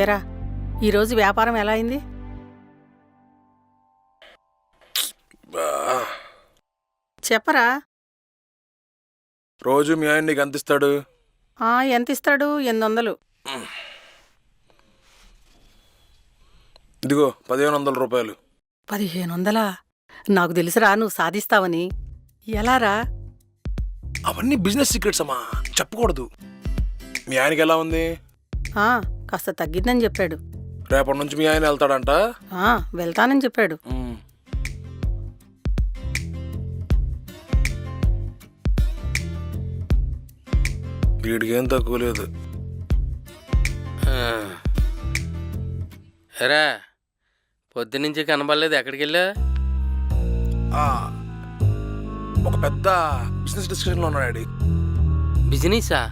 ఏరా ఈరోజు వ్యాపారం ఎలా అయింది? చెప్పరా. రోజు మీ ఆయన నీకు ఎంత ఇస్తాడు? ఎంత ఇస్తాడు? 800. ఇదిగో 1500 రూపాయలు. 1500? నాకు తెలుసురా నువ్వు సాధిస్తావని. ఎలారా? అవన్నీ బిజినెస్ సీక్రెట్స్ అమ్మా, చెప్పకూడదు. మీ ఆయనకి ఎలా ఉంది? కాస్త తగ్గిందని చెప్పాడు. రేపటి నుంచి మీ ఆయన వెళ్తాడంట? వెళ్తానని చెప్పాడు. వీడికి ఏం తక్కువ లేదు. ఎరా పొద్దునుంచి కనబడలేదు, ఎక్కడికి వెళ్ళా? ఒక పెద్ద బిజినెస్ డిస్కషన్లో ఉన్నాడు. బిజినెసా?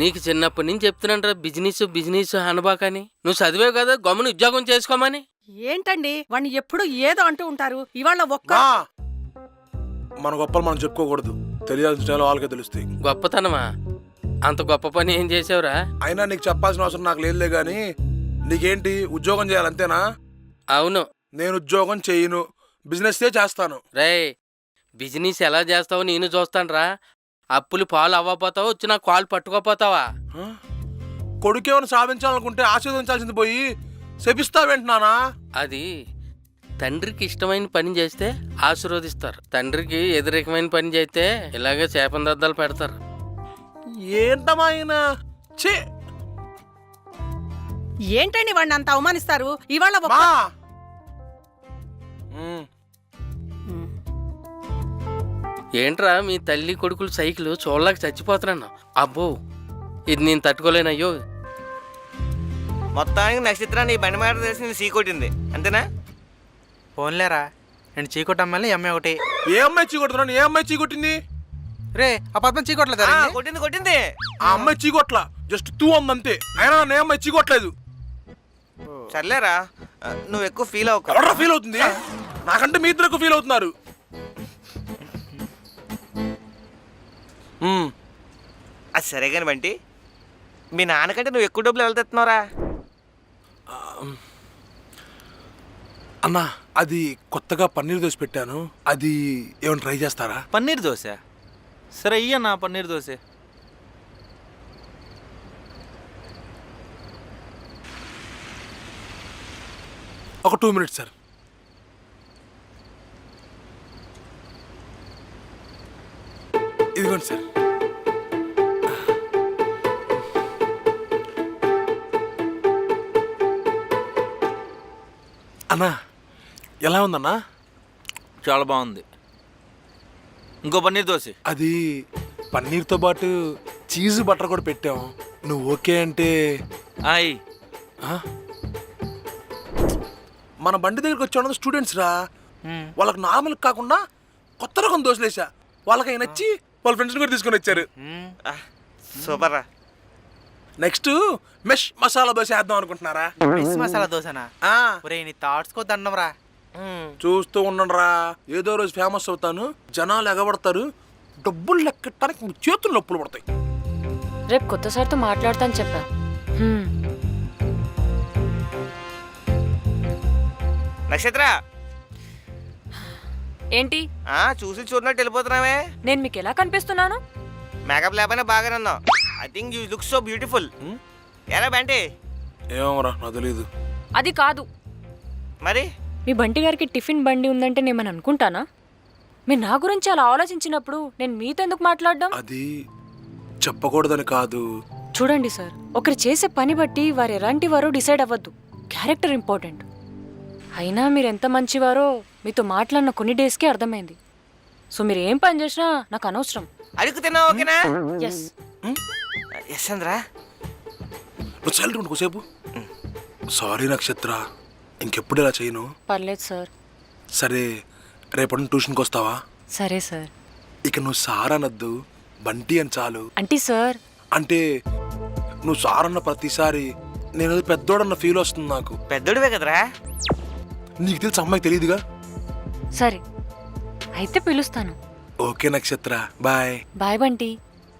నీకు చిన్నప్పటి నుంచి చెప్తున్నాంటరా బిజినెస్ అనబాకని. నువ్వు చదివావు కదా, గమ్మున ఉద్యోగం చేసుకోమని. ఏంటండి వాడిని ఎప్పుడు ఏదో అంటూ ఉంటారు. ఇవాళ మన గొప్పలు మనం చెప్పుకోకూడదు, తెలియాల్సిన వాళ్ళకే తెలుస్తాయి. గొప్పతనమా? అంత గొప్ప పని ఏం చేసావురా? అయినా నీకు చెప్పాల్సిన అవసరం నాకు లేదులే గాని, నీకేంటి ఉద్యోగం చేయాలంతేనా? అవును. నేను ఉద్యోగం చేయను, బిజినెస్ చేస్తాను. రే, బిజినెస్ ఎలా చేస్తావో నేను చూస్తానురా. అప్పులు పాలు అవ్వపోతావా, వచ్చి నా కాలు పట్టుకోపోతావా? కొడుకేమని సాధించాలనుకుంటే ఆశీర్వదించాల్సింది పోయి శపిస్తావేంటున్నానా? అది తండ్రికి ఇష్టమైన పని చేస్తే ఆశీర్వదిస్తారు, తండ్రికి వ్యతిరేకమైన పని చేస్తే ఇలాగే చేపందద్దాలు పెడతారు. ఏంటమ్మా ఆయన? ఏంటండి వాడిని అంత అవమానిస్తారు? ఇవాళ ఏంట్రా మీ తల్లి కొడుకులు సైకిల్ చూడలేక చచ్చిపోతున్నాను. అబ్బో, ఇది నేను తట్టుకోలేనయ్యో. మొత్తానికి నక్షత్రాన్ని ఈ బండి మాట తెలిసి నేను చీకొట్టింది అంతేనా? ఫోన్లేరా, నేను చీకొట్టమ్మల్ని అమ్మాయి ఒకటి. ఏ అమ్మాయి చీకొడుతున్నాను? ఏ అమ్మాయి చీకొట్టింది? రే, ఆ పద్మం చీకొట్టలేదు. కొట్టింది. ఆ అమ్మాయి చీకొట్ల, జస్ట్ తూ అంతే. అయినా ఏ అమ్మాయి చీకొట్టలేదు. సర్లేరా, నువ్వు ఎక్కువ ఫీల్ అవ్వకు. ఎవరా ఫీల్ అవుతుంది? నాకంటే మీ ఇద్దరు ఎక్కువ ఫీల్ అవుతున్నారు. అది సరే కాని బంటి, మీ నాన్నకంటే నువ్వు ఎక్కువ డబ్బులు ఎలా తెస్తున్నావురా? అన్నా, అది కొత్తగా పన్నీర్ దోశ పెట్టాను, అది ఏమైనా ట్రై చేస్తారా? పన్నీర్ దోశ? సరే ఇయ్యన్నా పన్నీర్ దోశ. ఒక 2 minutes సార్. ఇదిగోండి సార్. అన్నా, ఎలా ఉందన్నా? చాలా బాగుంది. ఇంకో పన్నీర్ దోశ. అది పన్నీర్తో పాటు చీజ్ బటర్ కూడా పెట్టాం, నువ్వు ఓకే అంటే? అయ్, మన బండి దగ్గరికి వచ్చి స్టూడెంట్స్ రా, వాళ్ళకి నార్మల్ కాకుండా కొత్త రకం దోశలేసా. వాళ్ళకి నచ్చి వాళ్ళ ఫ్రెండ్స్ కూడా తీసుకొని వచ్చారు. సూపర్ రా. నెక్స్ట్ మెష్ మసాలా దోశ వేద్దాం అనుకుంటున్నారా? మిస్ మసాలా దోశనా? ఒరే, నీ థాట్స్ కో దండం రా. చూస్తూ ఉండండిరా, ఏదో రోజు ఫేమస్ అవుతాను, జనాలు ఎగబడతారు, డబ్బులు లెక్కటానికి చేతులు నొప్పులు పడతాయి. రేపు కొత్త సార్తో మాట్లాడతాను చెప్పా. నక్షత్ర ఏంటి చూసి చూడనట్టు వెళ్ళిపోతున్నావే? నేను మీకు ఎలా కనిపిస్తున్నాను? మేకప్ లేకపోయినా బాగానే ఉన్నావు. I think you look so beautiful. ఎలా బంటి? ఏమోరా, నాకు తెలీదు. అది కాదు మరి, మీ బంటి గారికి టిఫిన్ బండి ఉందంటే నేను అనుకుంటానా? మీరు నా గురించి అలా ఆలోచించినప్పుడు నేను మీతో ఎందుకు మాట్లాడడం? అది చెప్పకూడదని కాదు. చూడండి సార్, ఒకరు చేసే పని బట్టి వారు ఎలాంటి వారో డిసైడ్ అవ్వద్దు. Character important. అయినా మీరు ఎంత మంచివారో మీతో మాట్లాడిన కొన్ని డేస్కే అర్థమైంది. సో మీరు ఏం పని చేసినా నాకు అనవసరం. అడుగుతున్నా ఓకేనా? ఎస్ ఎస్ అందరా. నువ్వు సైలెంట్ ఉండు కొసేపు. సారీ నక్షత్ర, ఇంకెప్పుడు ఇలా చేయను. పర్లేదు సార్. సరే, రేపటి ట్యూషన్కి వస్తావా? సరే సార్. ఇక నువ్వు సార్ అనద్దు, బంటి అని చాలు. అంటే సార్ అంటే నువ్వు సార్ అన్న ప్రతిసారి నేను పెద్దోడన్న ఫీల్ వస్తుంది నాకు. పెద్దోడివే కదరా. నీకు తెలుసు, అమ్మాయికి తెలియదుగా. సరే అయితే పిలుస్తాను. ఓకే నక్షత్ర, బాయ్. బాయ్ బంటి.